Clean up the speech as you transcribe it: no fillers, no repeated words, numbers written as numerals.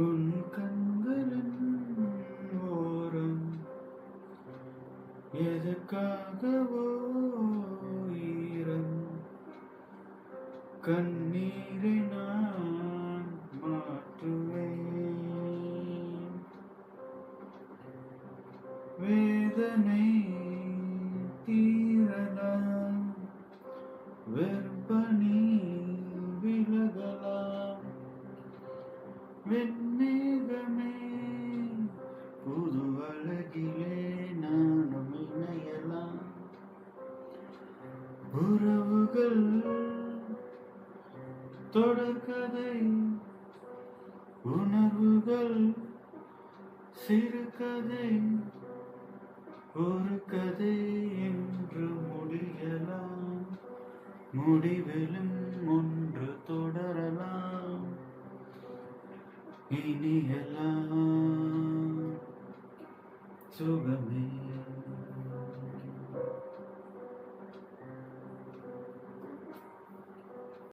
உன் கண்களின் ஓரம் எதற்காகவோ ஈரம் கண்ணீரை நான் மாற்றுவேன் வேதனை தீரலாம் வெறுப்பனி விலகலாம் வெண்மேகமே புது அழகிலே நானும் இணையலாம் உறவுகள் தொடர்கதை உணர்வுகள் சிறுகதை ஒரு கதை என்று முடியலாம் முடிவிலும் ஒன்று தொடரலாம் இனியெல்லாம் சுகமே.